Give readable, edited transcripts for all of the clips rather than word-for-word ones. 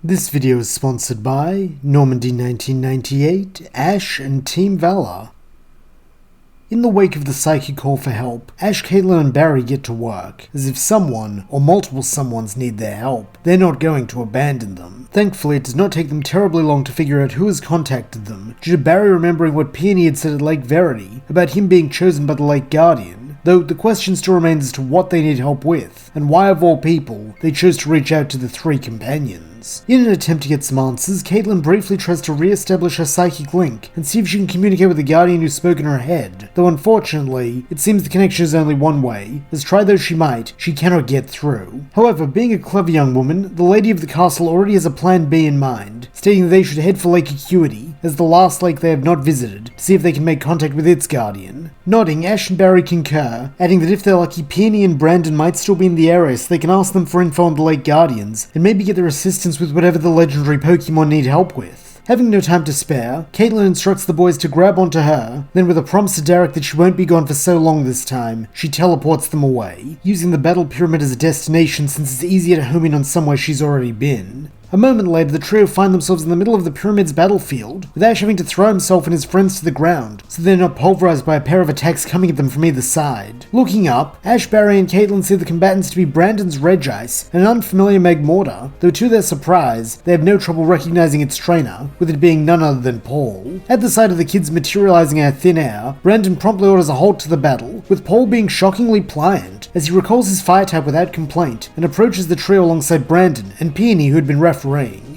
This video is sponsored by Normandy 1998, Ash, and Team Valor. In the wake of the psychic call for help, Ash, Caitlin, and Barry get to work, as if someone, or multiple someones, need their help. They're not going to abandon them. Thankfully, it does not take them terribly long to figure out who has contacted them, due to Barry remembering what Peony had said at Lake Verity about him being chosen by the Lake Guardian, though the question still remains as to what they need help with, and why of all people, they chose to reach out to the three companions. In an attempt to get some answers, Caitlin briefly tries to re-establish her psychic link and see if she can communicate with the Guardian who spoke in her head, though unfortunately, it seems the connection is only one way, as try though she might, she cannot get through. However, being a clever young woman, the lady of the castle already has a plan B in mind, stating that they should head for Lake Acuity, as the last lake they have not visited, to see if they can make contact with its Guardian. Nodding, Ash and Barry concur, adding that if they're lucky, Peony and Brandon might still be in the area so they can ask them for info on the Lake Guardians, and maybe get their assistance with whatever the legendary Pokemon need help with. Having no time to spare, Caitlin instructs the boys to grab onto her, then with a promise to Derek that she won't be gone for so long this time, she teleports them away, using the Battle Pyramid as a destination since it's easier to home in on somewhere she's already been. A moment later, the trio find themselves in the middle of the pyramid's battlefield, with Ash having to throw himself and his friends to the ground, so they're not pulverized by a pair of attacks coming at them from either side. Looking up, Ash, Barry, and Caitlin see the combatants to be Brandon's Regice and an unfamiliar Magmortar, though to their surprise, they have no trouble recognizing its trainer, with it being none other than Paul. At the sight of the kids materializing out of thin air, Brandon promptly orders a halt to the battle, with Paul being shockingly pliant, as he recalls his fire type without complaint, and approaches the trio alongside Brandon and Peony, who had been refereeing.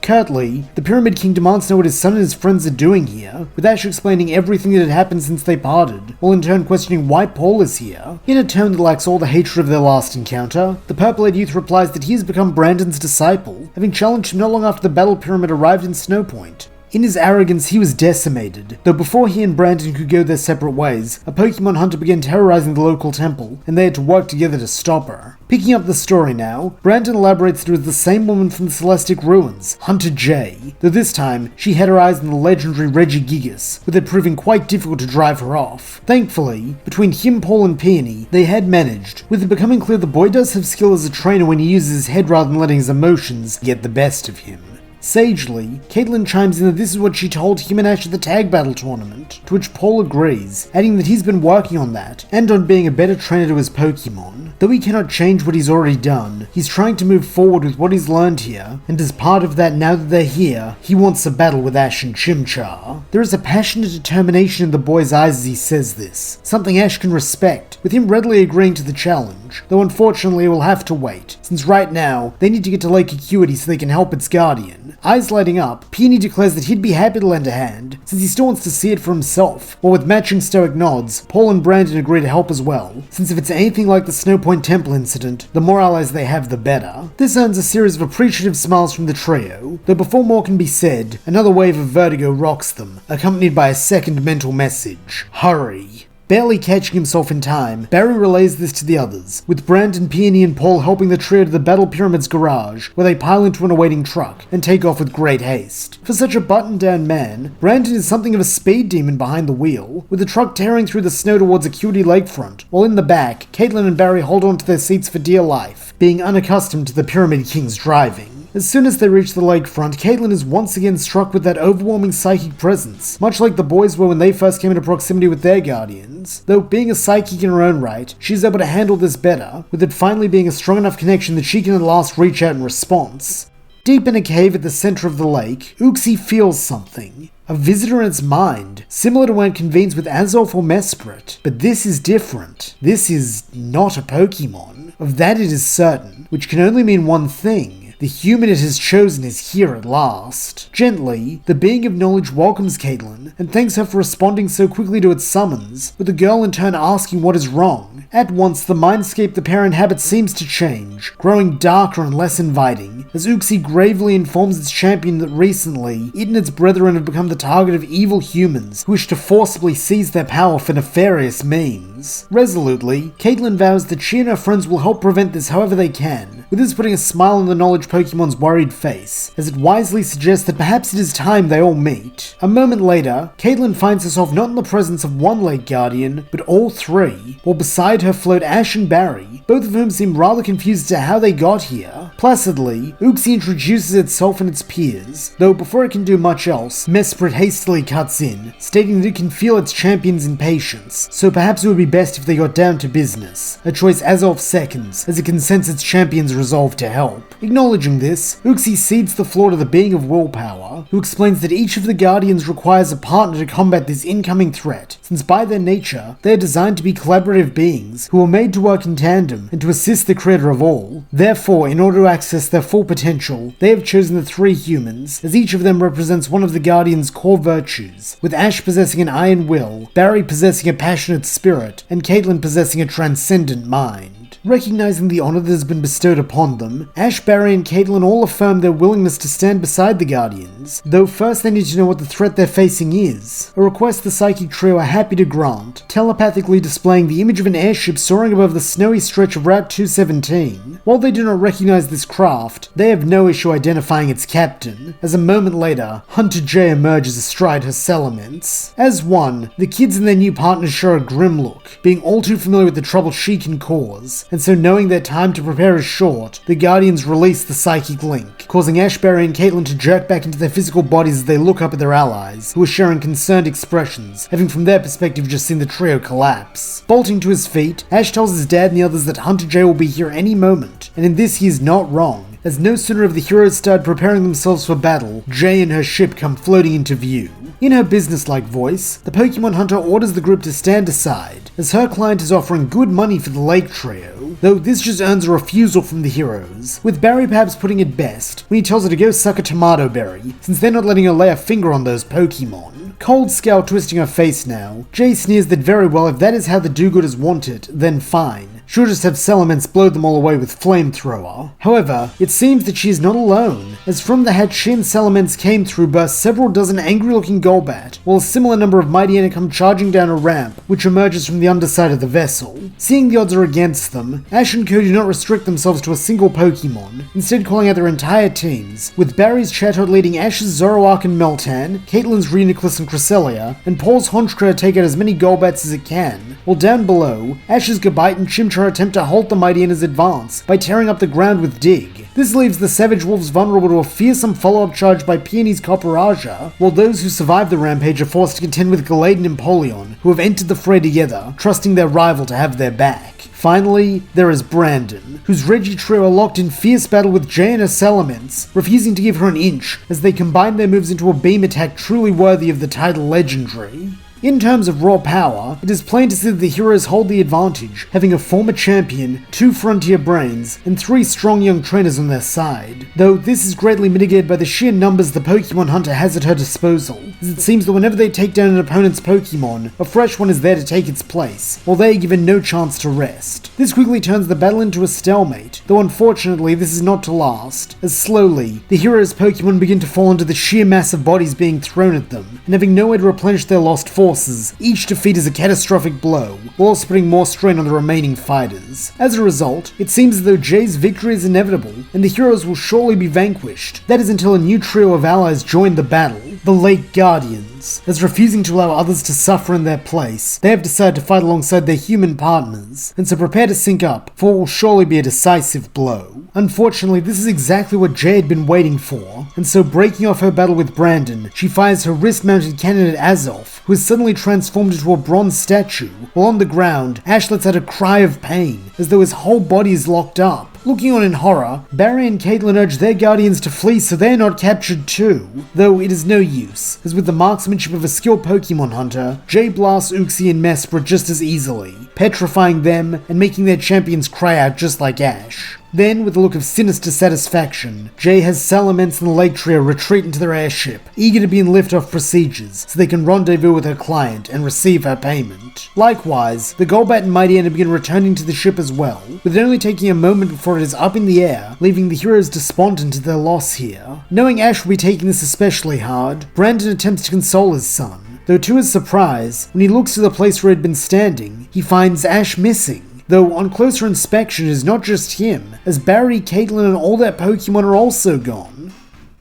Curtly, the Pyramid King demands to know what his son and his friends are doing here, with Ash explaining everything that had happened since they parted, while in turn questioning why Paul is here. In a tone that lacks all the hatred of their last encounter, the purple-haired youth replies that he has become Brandon's disciple, having challenged him not long after the Battle Pyramid arrived in Snowpoint. In his arrogance, he was decimated, though before he and Brandon could go their separate ways, a Pokemon hunter began terrorizing the local temple, and they had to work together to stop her. Picking up the story now, Brandon elaborates that it was the same woman from the Celestic Ruins, Hunter J, though this time, she had her eyes on the legendary Regigigas, with it proving quite difficult to drive her off. Thankfully, between him, Paul, and Peony, they had managed, with it becoming clear the boy does have skill as a trainer when he uses his head rather than letting his emotions get the best of him. Sagely, Caitlin chimes in that this is what she told him and Ash at the tag battle tournament, to which Paul agrees, adding that he's been working on that, and on being a better trainer to his Pokemon. Though he cannot change what he's already done, he's trying to move forward with what he's learned here, and as part of that now that they're here, he wants a battle with Ash and Chimchar. There is a passionate determination in the boy's eyes as he says this, something Ash can respect, with him readily agreeing to the challenge, though unfortunately it will have to wait, since right now, they need to get to Lake Acuity so they can help its Guardian. Eyes lighting up, Peony declares that he'd be happy to lend a hand, since he still wants to see it for himself, while with matching stoic nods, Paul and Brandon agree to help as well, since if it's anything like the Snowpoint Temple incident, the more allies they have the better. This earns a series of appreciative smiles from the trio, though before more can be said, another wave of vertigo rocks them, accompanied by a second mental message: hurry. Barely catching himself in time, Barry relays this to the others, with Brandon, Peony, and Paul helping the trio to the Battle Pyramid's garage, where they pile into an awaiting truck and take off with great haste. For such a buttoned-down man, Brandon is something of a speed demon behind the wheel, with the truck tearing through the snow towards Acuity Lakefront, while in the back, Caitlin and Barry hold on to their seats for dear life, being unaccustomed to the Pyramid King's driving. As soon as they reach the lakefront, Caitlin is once again struck with that overwhelming psychic presence, much like the boys were when they first came into proximity with their guardians. Though being a psychic in her own right, she's able to handle this better, with it finally being a strong enough connection that she can at last reach out in response. Deep in a cave at the center of the lake, Uxie feels something. A visitor in its mind, similar to when it convenes with Azoth or Mesprit. But this is different. This is not a Pokemon. Of that it is certain, which can only mean one thing. The human it has chosen is here at last. Gently, the being of knowledge welcomes Caitlin, and thanks her for responding so quickly to its summons, with the girl in turn asking what is wrong. At once, the mindscape the pair inhabit seems to change, growing darker and less inviting, as Uxie gravely informs its champion that recently, it and its brethren have become the target of evil humans who wish to forcibly seize their power for nefarious means. Guardians. Resolutely, Caitlin vows that she and her friends will help prevent this however they can, with this putting a smile on the knowledge Pokemon's worried face, as it wisely suggests that perhaps it is time they all meet. A moment later, Caitlin finds herself not in the presence of one Lake Guardian, but all three, while beside her float Ash and Barry, both of whom seem rather confused as to how they got here. Placidly, Uxie introduces itself and its peers, though before it can do much else, Mesprit hastily cuts in, stating that it can feel its champion's impatience, so perhaps it would be best if they got down to business, a choice as of seconds, as it can sense its champion's resolve to help. Acknowledging this, Uxie cedes the floor to the being of Willpower, who explains that each of the Guardians requires a partner to combat this incoming threat, since by their nature, they are designed to be collaborative beings who are made to work in tandem and to assist the creator of all. Therefore, in order to access their full potential, they have chosen the three humans, as each of them represents one of the Guardian's core virtues, with Ash possessing an iron will, Barry possessing a passionate spirit, and Caitlin possessing a transcendent mind. Recognizing the honor that has been bestowed upon them, Ash, Barry, and Caitlin all affirm their willingness to stand beside the Guardians, though first they need to know what the threat they're facing is, a request the Psychic Trio are happy to grant, telepathically displaying the image of an airship soaring above the snowy stretch of Route 217. While they do not recognize this craft, they have no issue identifying its captain, as a moment later, Hunter J emerges astride her Salamence. As one, the kids and their new partners share a grim look, being all too familiar with the trouble she can cause, and so knowing their time to prepare is short, the Guardians release the psychic link, causing Ash, Barry, and Caitlin to jerk back into their physical bodies as they look up at their allies, who are sharing concerned expressions, having from their perspective just seen the trio collapse. Bolting to his feet, Ash tells his dad and the others that Hunter J will be here any moment, and in this he is not wrong, as no sooner have the heroes started preparing themselves for battle, Jay and her ship come floating into view. In her business-like voice, the Pokemon Hunter orders the group to stand aside, as her client is offering good money for the Lake Trio, though this just earns a refusal from the heroes, with Barry perhaps putting it best when he tells her to go suck a tomato berry, since they're not letting her lay a finger on those Pokemon. Cold scowl twisting her face now, Jay sneers that very well if that is how the do-gooders want it, then fine. She'll just have Salamence blow them all away with Flamethrower. However, it seems that she is not alone, as from the hatch she and Salamence came through burst several dozen angry-looking Golbat, while a similar number of Mightyena come charging down a ramp, which emerges from the underside of the vessel. Seeing the odds are against them, Ash and Co do not restrict themselves to a single Pokemon, instead calling out their entire teams, with Barry's Chatot leading Ash's Zoroark and Meltan, Caitlin's Reuniclus and Cresselia, and Paul's Honchkrow take out as many Golbats as it can, while down below, Ash's Gabite and Chimchar attempt to halt the Mightyena's advance by tearing up the ground with Dig. This leaves the Savage Wolves vulnerable to a fearsome follow-up charge by Peony's Copperaja, while those who survive the rampage are forced to contend with Gallade and Empoleon, who have entered the fray together, trusting their rival to have their back. Finally, there is Brandon, whose Reggie trio are locked in fierce battle with Jay and her Salamence, refusing to give her an inch as they combine their moves into a beam attack truly worthy of the title Legendary. In terms of raw power, it is plain to see that the heroes hold the advantage, having a former champion, 2 frontier brains, and 3 strong young trainers on their side. Though this is greatly mitigated by the sheer numbers the Pokemon Hunter has at her disposal, as it seems that whenever they take down an opponent's Pokemon, a fresh one is there to take its place, while they are given no chance to rest. This quickly turns the battle into a stalemate, though unfortunately this is not to last, as slowly, the heroes' Pokemon begin to fall into the sheer mass of bodies being thrown at them, and having nowhere to replenish their lost forces, each defeat is a catastrophic blow, while also putting more strain on the remaining fighters. As a result, it seems as though Jay's victory is inevitable, and the heroes will surely be vanquished. That is until a new trio of allies join the battle, the Lake Guardians. As refusing to allow others to suffer in their place, they have decided to fight alongside their human partners, and so prepare to sync up, for what will surely be a decisive blow. Unfortunately, this is exactly what Jay had been waiting for, and so breaking off her battle with Brandon, she fires her wrist-mounted cannon at Azoth, who is suddenly transformed into a bronze statue, while on the ground, Ash lets out a cry of pain, as though his whole body is locked up. Looking on in horror, Barry and Caitlin urge their guardians to flee so they are not captured too, though it is no use, as with the marksmanship of a skilled Pokemon hunter, Jay blasts Uxie and Mesprit just as easily, petrifying them and making their champions cry out just like Ash. Then, with a look of sinister satisfaction, Jay has Salamence and the Lake Trio retreat into their airship, eager to be in liftoff procedures so they can rendezvous with her client and receive her payment. Likewise, the Golbat and Mightyena begin returning to the ship as well, with it only taking a moment before it is up in the air, leaving the heroes despondent at their loss here. Knowing Ash will be taking this especially hard, Brandon attempts to console his son, though to his surprise, when he looks to the place where he'd been standing, he finds Ash missing. Though on closer inspection it is not just him, as Barry, Caitlin and all their Pokemon are also gone.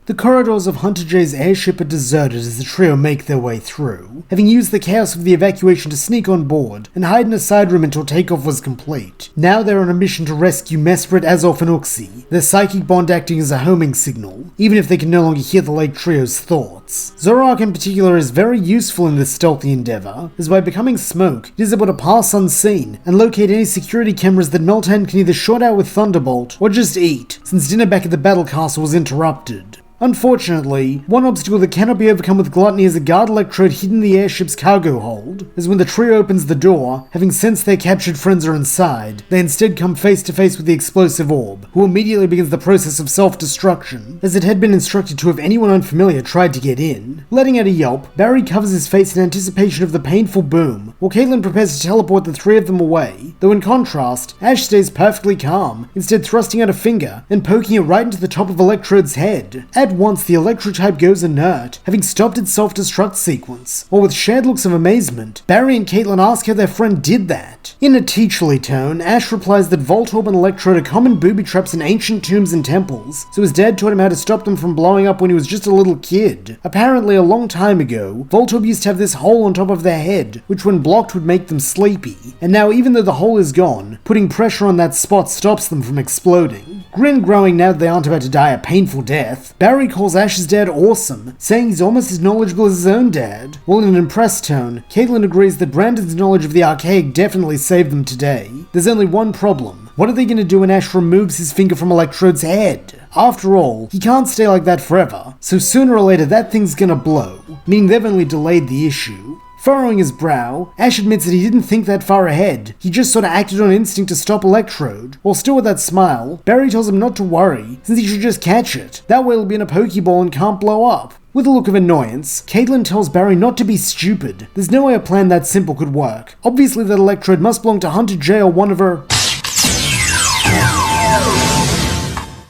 The corridors of Hunter J's airship are deserted as the trio make their way through, having used the chaos of the evacuation to sneak on board and hide in a side room until takeoff was complete. Now they're on a mission to rescue Mesprit, Azoth and Uxie, their psychic bond acting as a homing signal, even if they can no longer hear the late trio's thoughts. Zorak in particular is very useful in this stealthy endeavor, as by becoming smoke, it is able to pass unseen and locate any security cameras that Meltan can either shot out with Thunderbolt or just eat, since dinner back at the battle castle was interrupted. Unfortunately, one obstacle that cannot be overcome with gluttony is a guard electrode hidden in the airship's cargo hold, as when the trio opens the door, having sensed their captured friends are inside, they instead come face to face with the explosive orb, who immediately begins the process of self-destruction, as it had been instructed to if anyone unfamiliar tried to get in. Letting out a yelp, Barry covers his face in anticipation of the painful boom, while Caitlin prepares to teleport the three of them away, though in contrast, Ash stays perfectly calm, instead thrusting out a finger and poking it right into the top of Electrode's head. At once, the Electrotype goes inert, having stopped its self-destruct sequence, while with shared looks of amazement, Barry and Caitlin ask how their friend did that. In a teacherly tone, Ash replies that Voltorb and Electrode are common booby traps in ancient tombs and temples, so his dad taught him how to stop them from blowing up when he was just a little kid. Apparently, a long time ago, Voltorb used to have this hole on top of their head, which when blocked would make them sleepy, and now even though the hole is gone, putting pressure on that spot stops them from exploding. Grin growing now that they aren't about to die a painful death, Barry calls Ash's dad awesome, saying he's almost as knowledgeable as his own dad, while in an impressed tone, Caitlin agrees that Brandon's knowledge of the archaic definitely saved them today. There's only one problem. What are they going to do when Ash removes his finger from Electrode's head? After all, he can't stay like that forever, so sooner or later that thing's gonna blow, meaning they've only delayed the issue. Furrowing his brow, Ash admits that he didn't think that far ahead, he just sorta acted on instinct to stop Electrode. While still with that smile, Barry tells him not to worry, since he should just catch it. That way it'll be in a Pokeball and can't blow up. With a look of annoyance, Caitlin tells Barry not to be stupid. There's no way a plan that simple could work. Obviously that Electrode must belong to Hunter J or one of her...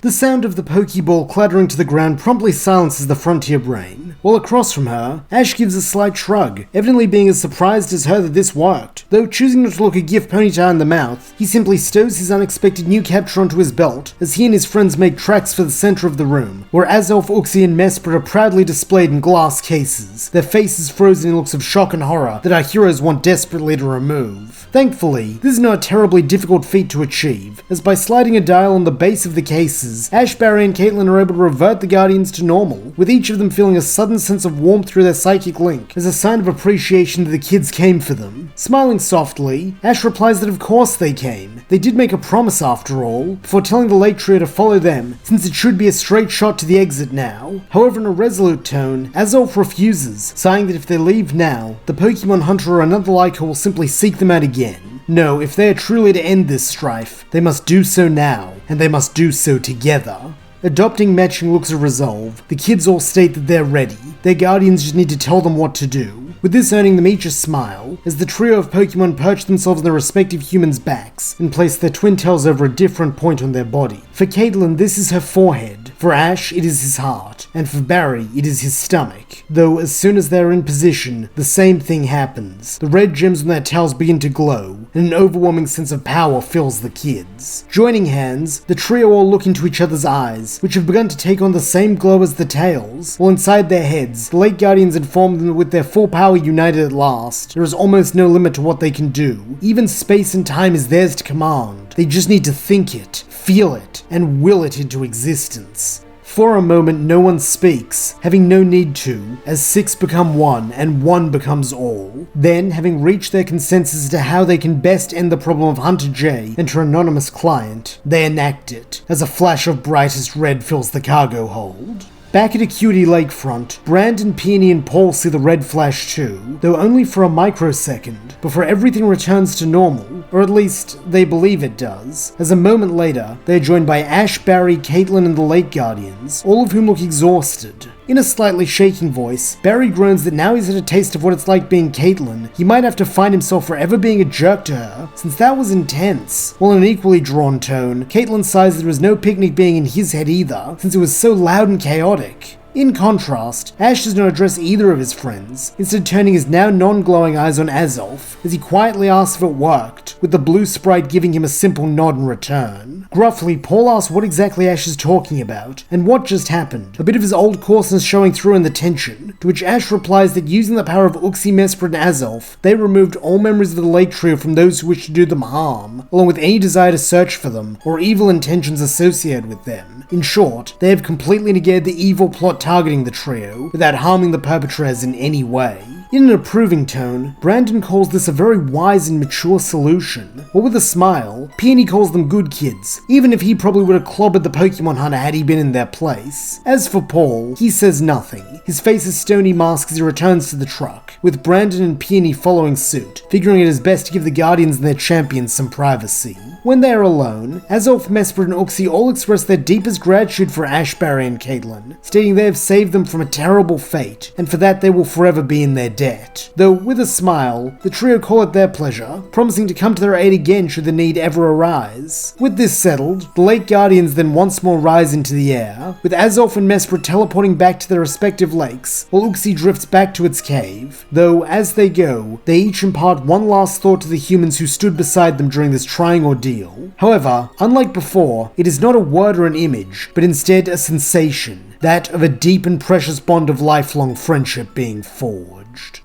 The sound of the Pokeball clattering to the ground promptly silences the Frontier Brain, while across from her, Ash gives a slight shrug, evidently being as surprised as her that this worked. Though choosing not to look a gift ponytail in the mouth, he simply stows his unexpected new capture onto his belt as he and his friends make tracks for the center of the room, where Azoth, Uxie and Mesprit are proudly displayed in glass cases, their faces frozen in looks of shock and horror that our heroes want desperately to remove. Thankfully, this is not a terribly difficult feat to achieve, as by sliding a dial on the base of the cases, Ash, Barry and Caitlin are able to revert the Guardians to normal, with each of them feeling a sudden sense of warmth through their psychic link, as a sign of appreciation that the kids came for them. Smiling softly, Ash replies that of course they came. They did make a promise after all, before telling the late trio to follow them, since it should be a straight shot to the exit now. However, in a resolute tone, Azoth refuses, saying that if they leave now, the Pokemon Hunter or another like her will simply seek them out again. No, if they are truly to end this strife, they must do so now, and they must do so together. Adopting matching looks of resolve, the kids all state that they're ready. Their guardians just need to tell them what to do, with this earning them each a smile, as the trio of Pokemon perch themselves on their respective humans' backs, and place their twin tails over a different point on their body. For Caitlin, this is her forehead. For Ash, it is his heart, and for Barry, it is his stomach. Though, as soon as they are in position, the same thing happens. The red gems on their tails begin to glow, and an overwhelming sense of power fills the kids. Joining hands, the trio all look into each other's eyes, which have begun to take on the same glow as the tails, while inside their heads, the late Guardians inform them that with their full power united at last, there is almost no limit to what they can do. Even space and time is theirs to command. They just need to think it, feel it, and will it into existence. For a moment, no one speaks, having no need to, as six become one, and one becomes all. Then, having reached their consensus as to how they can best end the problem of Hunter J and her anonymous client, they enact it, as a flash of brightest red fills the cargo hold. Back at Acuity Lakefront, Brandon, Peony, and Paul see the red flash too, though only for a microsecond, before everything returns to normal, or at least, they believe it does, as a moment later, they are joined by Ash, Barry, Caitlin, and the Late Guardians, all of whom look exhausted. In a slightly shaking voice, Barry groans that now he's had a taste of what it's like being Caitlin, he might have to find himself forever being a jerk to her, since that was intense. While in an equally drawn tone, Caitlin sighs that there was no picnic being in his head either, since it was so loud and chaotic. In contrast, Ash does not address either of his friends, instead turning his now non-glowing eyes on Azolf as he quietly asks if it worked, with the blue sprite giving him a simple nod in return. Gruffly, Paul asks what exactly Ash is talking about, and what just happened, a bit of his old coarseness showing through in the tension, to which Ash replies that using the power of Uxie, Mesprit, and Azolf, they removed all memories of the Lake Trio from those who wish to do them harm, along with any desire to search for them, or evil intentions associated with them. In short, they have completely negated the evil plot targeting the trio, without harming the perpetrators in any way. In an approving tone, Brandon calls this a very wise and mature solution, while with a smile, Peony calls them good kids, even if he probably would have clobbered the Pokemon hunter had he been in their place. As for Paul, he says nothing, his face a stony mask as he returns to the truck, with Brandon and Peony following suit, figuring it is best to give the Guardians and their champions some privacy. When they are alone, Azolf, Mesprit, and Uxie all express their deepest gratitude for Ash, Barry, and Caitlin, stating they have saved them from a terrible fate, and for that they will forever be in their debt. Though, with a smile, the trio call it their pleasure, promising to come to their aid again should the need ever arise. With this settled, the Lake Guardians then once more rise into the air, with Azolf and Mesprit teleporting back to their respective lakes, while Uxie drifts back to its cave, though, as they go, they each impart one last thought to the humans who stood beside them during this trying ordeal. However, unlike before, it is not a word or an image, but instead a sensation, that of a deep and precious bond of lifelong friendship being forged.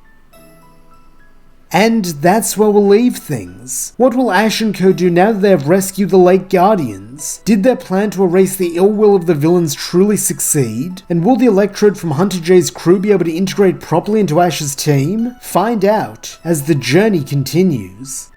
And that's where we'll leave things. What will Ash and co do now that they have rescued the Lake Guardians? Did their plan to erase the ill will of the villains truly succeed? And will the Electrode from Hunter J's crew be able to integrate properly into Ash's team? Find out as the journey continues.